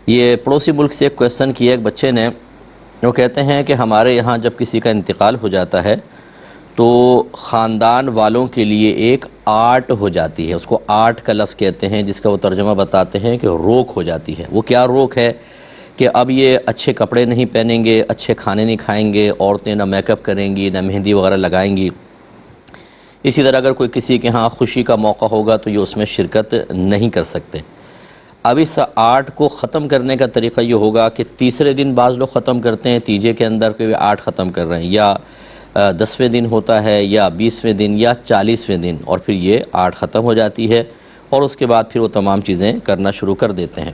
یہ پڑوسی ملک سے ایک کویسچن کیا ایک بچے نے، وہ کہتے ہیں کہ ہمارے یہاں جب کسی کا انتقال ہو جاتا ہے تو خاندان والوں کے لیے ایک آرٹ ہو جاتی ہے، اس کو آرٹ کا لفظ کہتے ہیں، جس کا وہ ترجمہ بتاتے ہیں کہ روک ہو جاتی ہے۔ وہ کیا روک ہے کہ اب یہ اچھے کپڑے نہیں پہنیں گے، اچھے کھانے نہیں کھائیں گے، عورتیں نہ میک اپ کریں گی، نہ مہندی وغیرہ لگائیں گی۔ اسی طرح اگر کوئی کسی کے ہاں خوشی کا موقع ہوگا تو یہ اس میں شرکت نہیں کر سکتے۔ اب اس آرٹ کو ختم کرنے کا طریقہ یہ ہوگا کہ تیسرے دن بعض لوگ ختم کرتے ہیں، تیجے کے اندر کوئی آرٹ ختم کر رہے ہیں، یا 10ویں دن ہوتا ہے، یا 20ویں دن، یا 40ویں دن، اور پھر یہ آرٹ ختم ہو جاتی ہے، اور اس کے بعد پھر وہ تمام چیزیں کرنا شروع کر دیتے ہیں۔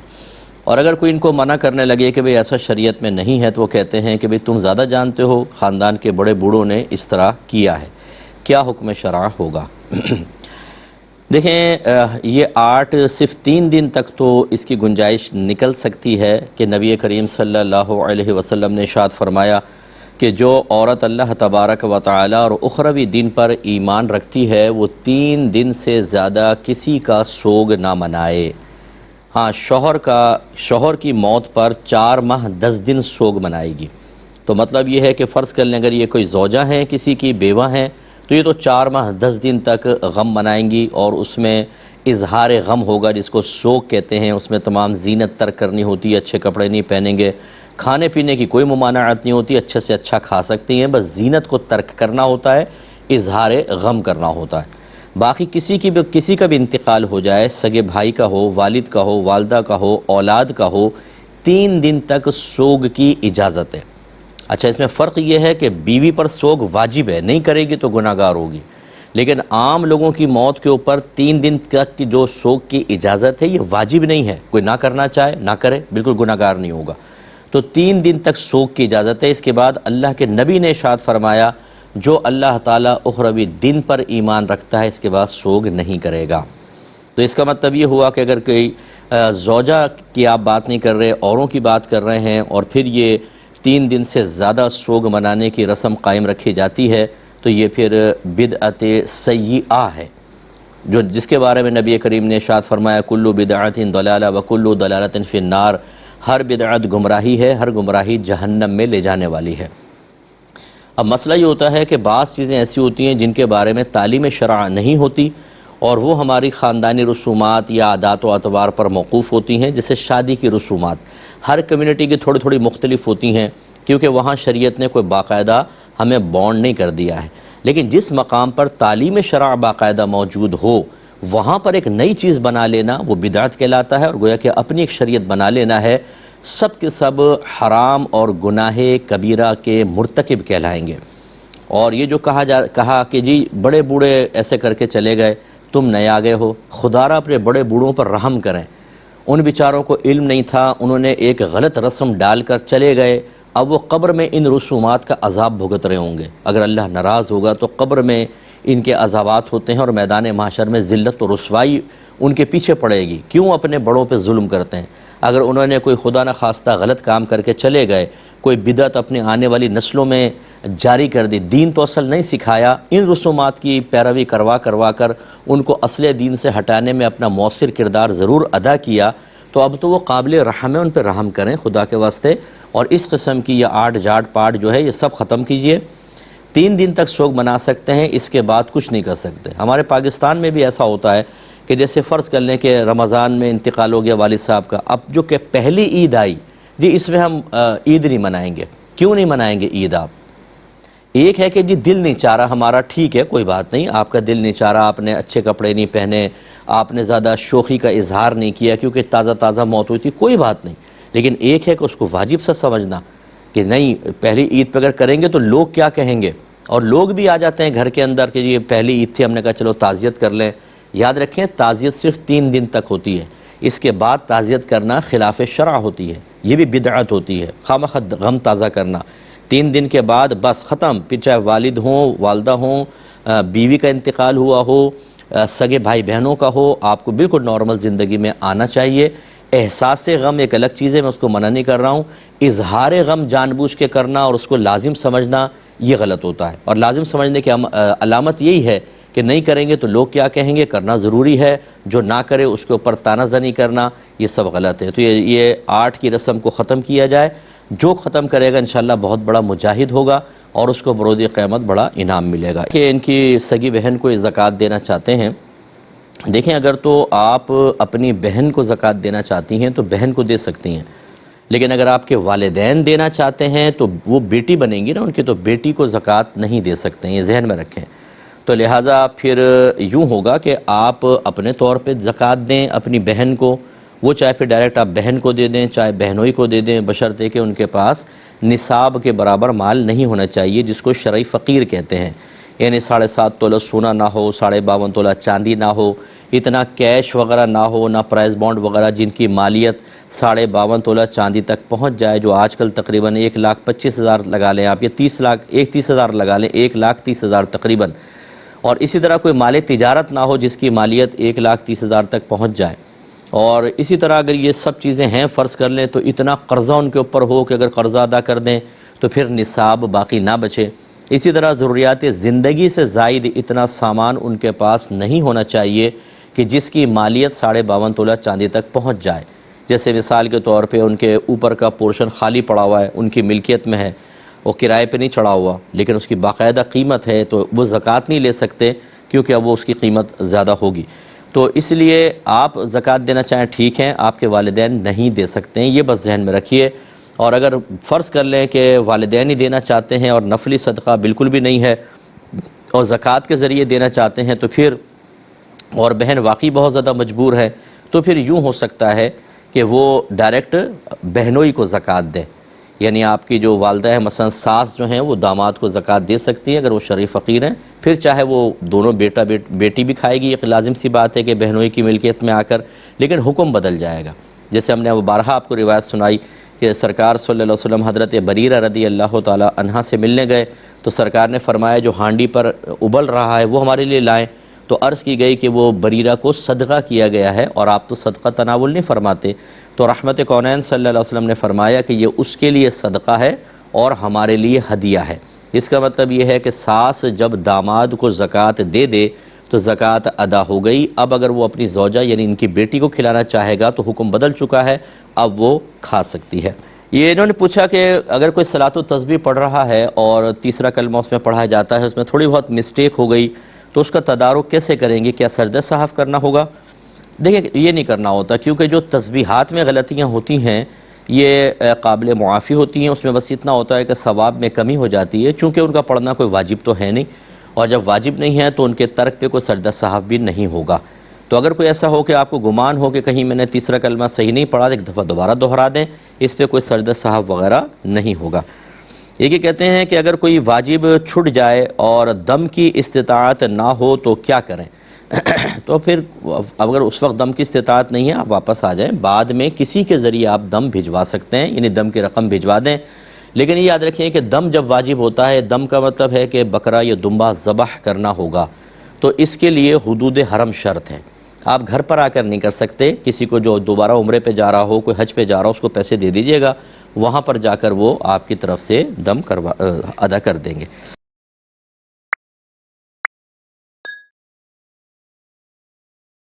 اور اگر کوئی ان کو منع کرنے لگے کہ بھئی ایسا شریعت میں نہیں ہے، تو وہ کہتے ہیں کہ بھئی تم زیادہ جانتے ہو، خاندان کے بڑے بوڑھوں نے اس طرح کیا ہے، کیا حکم شرع ہوگا؟ دیکھیں، یہ آرٹ صرف 3 دن تک تو اس کی گنجائش نکل سکتی ہے کہ نبی کریم صلی اللہ علیہ وسلم نے ارشاد فرمایا کہ جو عورت اللہ تبارک و تعالی اور اخروی دن پر ایمان رکھتی ہے وہ 3 دن سے زیادہ کسی کا سوگ نہ منائے۔ ہاں، شوہر کی موت پر 4 ماہ 10 دن سوگ منائے گی۔ تو مطلب یہ ہے کہ فرض کر لیں اگر یہ کوئی زوجہ ہیں، کسی کی بیوہ ہیں، تو یہ تو 4 ماہ 10 دن تک غم منائیں گی، اور اس میں اظہار غم ہوگا جس کو سوگ کہتے ہیں۔ اس میں تمام زینت ترک کرنی ہوتی ہے، اچھے کپڑے نہیں پہنیں گے، کھانے پینے کی کوئی ممانعت نہیں ہوتی، اچھے سے اچھا کھا سکتی ہیں، بس زینت کو ترک کرنا ہوتا ہے، اظہار غم کرنا ہوتا ہے۔ باقی کسی کا بھی انتقال ہو جائے، سگے بھائی کا ہو، والد کا ہو، والدہ کا ہو، اولاد کا ہو، 3 دن تک سوگ کی اجازت ہے۔ اچھا، اس میں فرق یہ ہے کہ بیوی پر سوگ واجب ہے، نہیں کرے گی تو گناہ گار ہوگی، لیکن عام لوگوں کی موت کے اوپر 3 دن تک کی جو سوگ کی اجازت ہے یہ واجب نہیں ہے، کوئی نہ کرنا چاہے نہ کرے، بالکل گناہ گار نہیں ہوگا۔ تو 3 دن تک سوگ کی اجازت ہے۔ اس کے بعد اللہ کے نبی نے ارشاد فرمایا جو اللہ تعالیٰ اخروی دن پر ایمان رکھتا ہے اس کے بعد سوگ نہیں کرے گا۔ تو اس کا مطلب یہ ہوا کہ اگر کوئی زوجہ کی آپ بات نہیں کر رہے، اوروں کی بات کر رہے ہیں، اور پھر یہ 3 دن سے زیادہ سوگ منانے کی رسم قائم رکھی جاتی ہے، تو یہ پھر بدعت سیئہ ہے، جس کے بارے میں نبی کریم نے ارشاد فرمایا کل بدعت ضلالہ وکل ضلالۃ فی النار، ہر بدعت گمراہی ہے، ہر گمراہی جہنم میں لے جانے والی ہے۔ اب مسئلہ یہ ہوتا ہے کہ بعض چیزیں ایسی ہوتی ہیں جن کے بارے میں تعلیم شرع نہیں ہوتی، اور وہ ہماری خاندانی رسومات یا عادات و اطوار پر موقوف ہوتی ہیں، جیسے شادی کی رسومات ہر کمیونٹی کی تھوڑی تھوڑی مختلف ہوتی ہیں، کیونکہ وہاں شریعت نے کوئی باقاعدہ ہمیں بانڈ نہیں کر دیا ہے۔ لیکن جس مقام پر تعلیم شرع باقاعدہ موجود ہو، وہاں پر ایک نئی چیز بنا لینا وہ بدعت کہلاتا ہے، اور گویا کہ اپنی ایک شریعت بنا لینا ہے، سب کے سب حرام اور گناہ کبیرہ کے مرتکب کہلائیں گے۔ اور یہ جو کہا کہ جی بڑے بوڑھے ایسے کر کے چلے گئے، تم نئے آ گئے ہو، خدا را اپنے بڑے بوڑھوں پر رحم کریں، ان بیچاروں کو علم نہیں تھا، انہوں نے ایک غلط رسم ڈال کر چلے گئے، اب وہ قبر میں ان رسومات کا عذاب بھگت رہے ہوں گے۔ اگر اللہ ناراض ہوگا تو قبر میں ان کے عذابات ہوتے ہیں، اور میدان محشر میں ذلت و رسوائی ان کے پیچھے پڑے گی۔ کیوں اپنے بڑوں پہ ظلم کرتے ہیں؟ اگر انہوں نے کوئی خدا نخواستہ غلط کام کر کے چلے گئے، کوئی بدعت اپنے آنے والی نسلوں میں جاری کر دی، دین تو اصل نہیں سکھایا، ان رسومات کی پیروی کروا کر ان کو اصل دین سے ہٹانے میں اپنا مؤثر کردار ضرور ادا کیا، تو اب تو وہ قابل رحم ہے، ان پہ رحم کریں خدا کے واسطے، اور اس قسم کی یہ آٹ جاٹ پاٹ جو ہے یہ سب ختم کیجئے۔ 3 دن تک سوگ منا سکتے ہیں، اس کے بعد کچھ نہیں کر سکتے۔ ہمارے پاکستان میں بھی ایسا ہوتا ہے کہ جیسے فرض کر لیں کہ رمضان میں انتقال ہو گیا والد صاحب کا، اب جو کہ پہلی عید آئی، جی اس میں ہم عید نہیں منائیں گے۔ کیوں نہیں منائیں گے عید آپ؟ ایک ہے کہ جی دل نہیں چاہ رہا ہمارا، ٹھیک ہے کوئی بات نہیں، آپ کا دل نہیں چاہ رہا، آپ نے اچھے کپڑے نہیں پہنے، آپ نے زیادہ شوخی کا اظہار نہیں کیا کیونکہ تازہ موت ہوئی تھی، کوئی بات نہیں۔ لیکن ایک ہے کہ اس کو واجب سا سمجھنا کہ نہیں، پہلی عید پہ اگر کریں گے تو لوگ کیا کہیں گے، اور لوگ بھی آ جاتے ہیں گھر کے اندر کہ یہ پہلی عید تھی، ہم نے کہا چلو تعزیت کر لیں۔ یاد رکھیں تعزیت صرف 3 دن تک ہوتی ہے، اس کے بعد تعزیت کرنا خلاف شرع ہوتی ہے، یہ بھی بدعت ہوتی ہے، خواہ غم تازہ کرنا۔ 3 دن کے بعد بس ختم، پھر چاہے والد ہوں، والدہ ہوں، بیوی کا انتقال ہوا ہو، سگے بھائی بہنوں کا ہو، آپ کو بالکل نارمل زندگی میں آنا چاہیے۔ احساس غم ایک الگ چیز ہے، میں اس کو منع نہیں کر رہا ہوں، اظہار غم جان بوجھ کے کرنا اور اس کو لازم سمجھنا یہ غلط ہوتا ہے، اور لازم سمجھنے کی علامت یہی ہے کہ نہیں کریں گے تو لوگ کیا کہیں گے، کرنا ضروری ہے، جو نہ کرے اس کے اوپر طعنہ زنی کرنا یہ سب غلط ہے۔ تو یہ 8 کی رسم کو ختم کیا جائے، جو ختم کرے گا انشاءاللہ بہت بڑا مجاہد ہوگا اور اس کو بروز قیامت بڑا انعام ملے گا۔ کہ ان کی سگی بہن کو زکوٰۃ دینا چاہتے ہیں، دیکھیں اگر تو آپ اپنی بہن کو زکوٰۃ دینا چاہتی ہیں تو بہن کو دے سکتی ہیں، لیکن اگر آپ کے والدین دینا چاہتے ہیں تو وہ بیٹی بنیں گی نا ان کی، تو بیٹی کو زکوٰۃ نہیں دے سکتے ہیں، یہ ذہن میں رکھیں۔ تو لہٰذا پھر یوں ہوگا کہ آپ اپنے طور پہ زکوٰۃ دیں اپنی بہن کو، وہ چاہے پھر ڈائریکٹ آپ بہن کو دے دیں، چاہے بہنوئی کو دے دیں، بشرطے کہ ان کے پاس نصاب کے برابر مال نہیں ہونا چاہیے، جس کو شرعی فقیر کہتے ہیں، یعنی 7.5 تولہ سونا نہ ہو، 52.5 تولہ چاندی نہ ہو، اتنا کیش وغیرہ نہ ہو، نہ پرائز بانڈ وغیرہ جن کی مالیت 52.5 تولہ چاندی تک پہنچ جائے، جو آج کل تقریباً 1,25,000 لگا لیں آپ، یا 30,000 لگا لیں، 1,30,000 تقریباً، اور اسی طرح کوئی مال تجارت نہ ہو جس کی مالیت 1,30,000 تک پہنچ جائے، اور اسی طرح اگر یہ سب چیزیں ہیں فرض کر لیں تو اتنا قرضہ ان کے اوپر ہو کہ اگر قرضہ ادا کر دیں تو پھر نصاب باقی نہ بچے۔ اسی طرح ضروریات زندگی سے زائد اتنا سامان ان کے پاس نہیں ہونا چاہیے کہ جس کی مالیت 52.5 تولہ چاندی تک پہنچ جائے، جیسے مثال کے طور پہ ان کے اوپر کا پورشن خالی پڑا ہوا ہے، ان کی ملکیت میں ہے، وہ کرائے پہ نہیں چڑھا ہوا لیکن اس کی باقاعدہ قیمت ہے، تو وہ زکوٰۃ نہیں لے سکتے کیونکہ اب وہ اس کی قیمت زیادہ ہوگی۔ تو اس لیے آپ زکوٰۃ دینا چاہیں ٹھیک ہیں، آپ کے والدین نہیں دے سکتے ہیں، یہ بس ذہن میں رکھیے۔ اور اگر فرض کر لیں کہ والدین ہی دینا چاہتے ہیں اور نفلی صدقہ بالکل بھی نہیں ہے اور زکوٰۃ کے ذریعے دینا چاہتے ہیں تو پھر، اور بہن واقعی بہت زیادہ مجبور ہے، تو پھر یوں ہو سکتا ہے کہ وہ ڈائریکٹ بہنوئی کو زکوٰۃ دیں، یعنی آپ کی جو والدہ ہے مثلا ساس جو ہیں وہ داماد کو زکوٰۃ دے سکتی ہیں اگر وہ شرعی فقیر ہیں، پھر چاہے وہ دونوں بیٹی بھی کھائے گی، ایک لازم سی بات ہے کہ بہنوئی کی ملکیت میں آ کر، لیکن حکم بدل جائے گا۔ جیسے ہم نے وہ بارہا آپ کو روایت سنائی کہ سرکار صلی اللہ علیہ وسلم حضرت بریرہ رضی اللہ تعالی عنہا سے ملنے گئے تو سرکار نے فرمایا جو ہانڈی پر ابل رہا ہے وہ ہمارے لیے لائیں، تو عرض کی گئی کہ وہ بریرہ کو صدقہ کیا گیا ہے اور آپ تو صدقہ تناول نہیں فرماتے، تو رحمت کونین صلی اللہ علیہ وسلم نے فرمایا کہ یہ اس کے لیے صدقہ ہے اور ہمارے لیے ہدیہ ہے۔ اس کا مطلب یہ ہے کہ ساس جب داماد کو زکوٰۃ دے دے تو زکوٰۃ ادا ہو گئی، اب اگر وہ اپنی زوجہ یعنی ان کی بیٹی کو کھلانا چاہے گا تو حکم بدل چکا ہے، اب وہ کھا سکتی ہے۔ یہ انہوں نے پوچھا کہ اگر کوئی صلاۃ و تسبیح پڑھ رہا ہے اور تیسرا کلمہ اس میں پڑھا جاتا ہے، اس میں تھوڑی بہت مسٹیک ہو گئی تو اس کا تدارک کیسے کریں گے؟ کیا سجدہ صحف کرنا ہوگا؟ دیکھیں یہ نہیں کرنا ہوتا، کیونکہ جو تسبیحات میں غلطیاں ہوتی ہیں یہ قابل معافی ہوتی ہیں، اس میں بس اتنا ہوتا ہے کہ ثواب میں کمی ہو جاتی ہے، چونکہ ان کا پڑھنا کوئی واجب تو ہے نہیں، اور جب واجب نہیں ہے تو ان کے ترک پہ کوئی سجدہ صحف بھی نہیں ہوگا۔ تو اگر کوئی ایسا ہو کہ آپ کو گمان ہو کہ کہیں میں نے تیسرا کلمہ صحیح نہیں پڑھا، ایک دفعہ دوبارہ دہرا دیں، اس پہ کوئی سجدہ صحف وغیرہ نہیں ہوگا۔ یہ کہتے ہیں کہ اگر کوئی واجب چھٹ جائے اور دم کی استطاعت نہ ہو تو کیا کریں؟ تو پھر اگر اس وقت دم کی استطاعت نہیں ہے آپ واپس آ جائیں، بعد میں کسی کے ذریعے آپ دم بھجوا سکتے ہیں، یعنی دم کی رقم بھجوا دیں، لیکن یہ یاد رکھیں کہ دم جب واجب ہوتا ہے، دم کا مطلب ہے کہ بکرا یا دمبا ذبح کرنا ہوگا، تو اس کے لیے حدود حرم شرط ہے، آپ گھر پر آ کر نہیں کر سکتے۔ کسی کو جو دوبارہ عمرے پہ جا رہا ہو، کوئی حج پہ جا رہا ہو، اس کو پیسے دے دیجئے گا، وہاں پر جا کر وہ آپ کی طرف سے دم ادا کر دیں گے۔